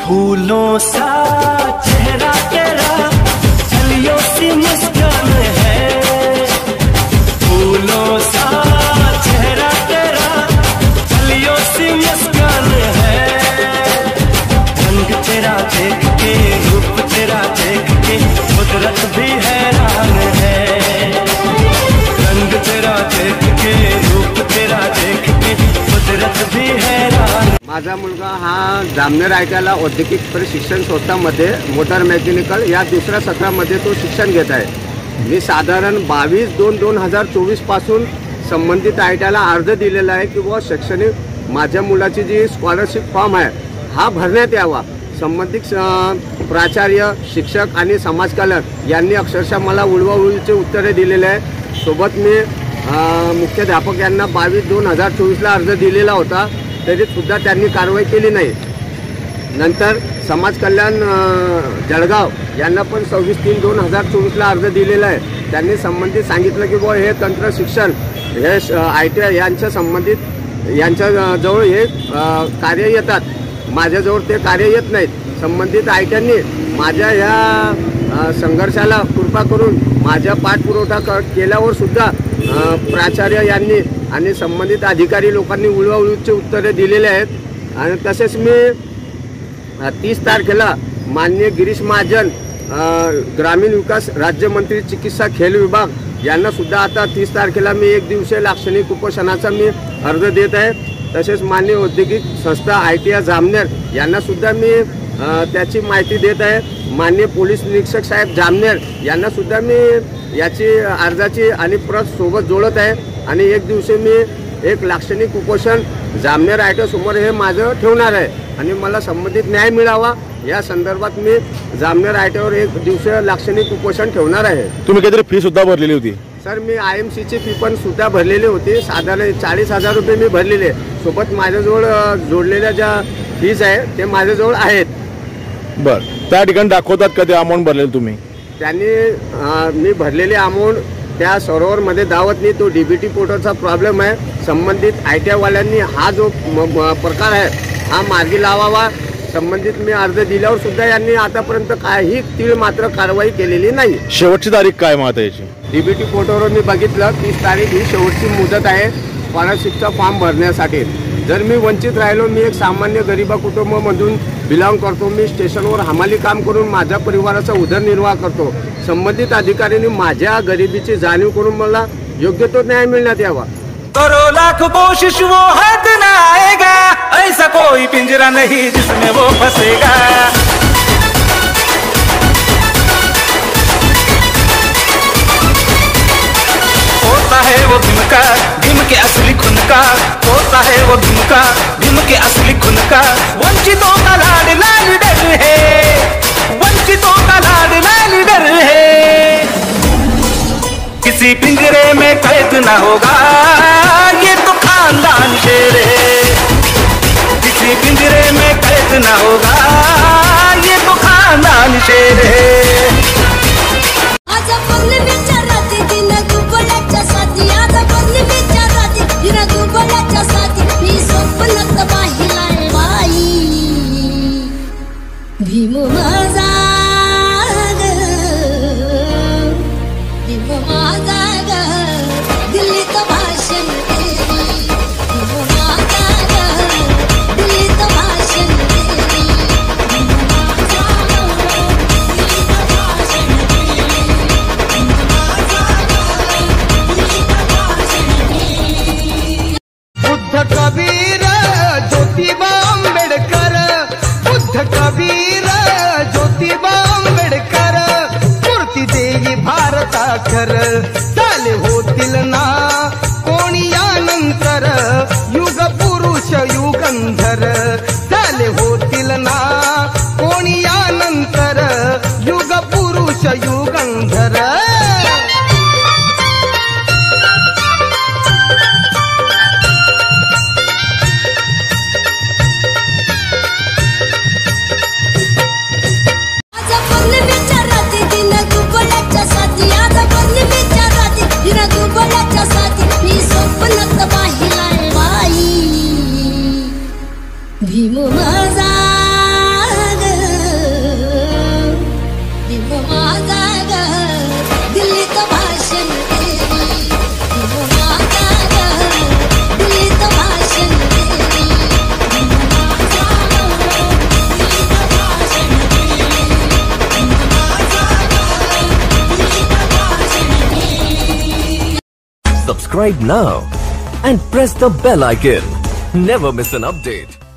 फूलों सा चेहरा तेरा, कलियों सी मुस्कान है। फूलों सा चेहरा तेरा, कलियों सी मुस्कान है। रंग तेरा देख के, रूप तेरा देख के, कुदरत भी हैरान है। रंग तेरा देख के, रूप तेरा देख के, कुदरत भी हैरान। माझा मुलगा हा जामनेर आयटीआयला औद्योगिक प्रशिक्षण संस्थांमध्ये मोटार मेकॅनिकल या दुसऱ्या सत्रामध्ये तो शिक्षण घेत आहे। मी साधारण 22/2/2024 पासून संबंधित आयटीआयला अर्ज दिलेला आहे की व शैक्षणिक माझ्या मुलाची जी स्कॉलरशिप फॉर्म आहे हा भरण्यात यावा। संबंधित प्राचार्य, शिक्षक आणि समाजकल्याण यांनी अक्षरशः मला उडवाउडवीचे उत्तरे दिलेले आहे। सोबत मी मुख्याध्यापक यांना 22/2/2024ला अर्ज दिलेला होता, तरी सुद्धा त्यांनी कारवाई केली नाही। नंतर समाज कल्याण जळगाव यांना पण 26/3/2024ला अर्ज दिलेला आहे। त्यांनी संबंधित सांगितलं की बुवा हे तंत्र शिक्षण हे आयटीआय यांच्या संबंधित यांच्याजवळ हे कार्य येतात, माझ्याजवळ ते कार्य येत नाहीत। संबंधित आयटीआयनी माझ्या ह्या संघर्षाला कृपा करून माझ्या पाठपुरवठा केल्यावर सुद्धा प्राचार्य यांनी आणि संबंधित अधिकारी लोकांनी उडवाउडवीचे उत्तरे दिलेले आहेत। आणि तसेच मी 30 तारखेला माननीय गिरीश महाजन ग्रामीण विकास राज्यमंत्री चिकित्सा खेल विभाग यांना सुद्धा आता 30 तारखेला मी 1 दिवसीय लाक्षणिक उपोषणाचा मी अर्ज देत आहे। तसेच माननीय औद्योगिक संस्था आयटीआय जामनेर यांना सुद्धा मी त्याची माहिती देत आहे। माननीय पोलीस निरीक्षक साहेब जामनेर यांना सुद्धा मी याची अर्जाची आणि प्रत सोबत जोडत आहे। आणि 1 दिवशी मी एक लाक्षणिक उपोषण जामनेर आयटीआय समोर हे माझं ठेवणार आहे आणि मला संबंधित न्याय मिळावा या संदर्भात मी जामनेर आयटीआयवर 1 दिवसीय लाक्षणिक उपोषण ठेवणार आहे। तुम्ही काहीतरी फी सुद्धा भरलेली होती? सर मी IMCची फी पण सुद्धा भरलेली होती, साधारण 40,000 रुपये मी भरलेले। सोबत माझ्याजवळ जोडलेल्या ज्या फीज आहे ते माझ्याजवळ आहेत। बर, त्या ठिकाणी दाखवतात का ते अमाऊंट भरलेली तुम्ही? त्यांनी मी भरलेले अमाऊंट त्या सर्व्हरमध्ये दावत नाही, तो DBT पोर्टलचा प्रॉब्लेम आहे। संबंधित आयटीआयवाल्यांनी हा जो प्रकार आहे हा मार्गी लावावा। संबंधित मी अर्ज दिल्यावर सुद्धा यांनी आतापर्यंत काही तीळ मात्र कारवाई केलेली नाही। शेवटची तारीख काय माहिती याची? DBT पोर्टलवर मी बघितलं 30 तारीख ही शेवटची मुदत आहे स्कॉलरशिपचा फॉर्म भरण्यासाठी। जर मी वंचित राहिलो, मी एक सामान्य गरिबा कुटुंबामधून बिलॉंग करतो, मी स्टेशनवर हमाली काम करून माझ्या परिवाराचा उदरनिर्वाह करतो। संबंधित अधिकाऱ्यांनी माझ्या गरिबीची जाणीव करून मला योग्य तो न्याय मिळण्यात यावा। करो लाख कोशिश वो हाथ ना आएगा, ऐसा कोई पिंजरा नहीं जिसमें वो फंसेगा। होता है वो भीम का, भीम के असली खून का, होता है वो भीम का, भीम के असली खून का। वंचितों का लाडला लीडर है, वंचितों का लाडला लीडर है। किसी पिंजरे में कैद ना होगा, ये तो खानदान शेर है। किसी पिंजरे में कैद ना होगा, ये तो खानदान शेर है। भीम माझा भीम माझा दिल्लीत भाषण भीम माझा दिल्लीत भाषण बुद्ध कबीर ज्योतिबा आंबेडकर, बुद्ध कबीर ज्योतिबा आंबेडकर, मूर्ती देई भारताखर, चाले होतील ना कोणी यानंतर, युग पुरुष युगंधर, चाले होतील ना कोणी यानंतर, युग पुरुष युगंधर। आज पण विचारते दिन गुगलच्या साथी, आज पण विचार Subscribe now and press the bell icon. Never miss an update.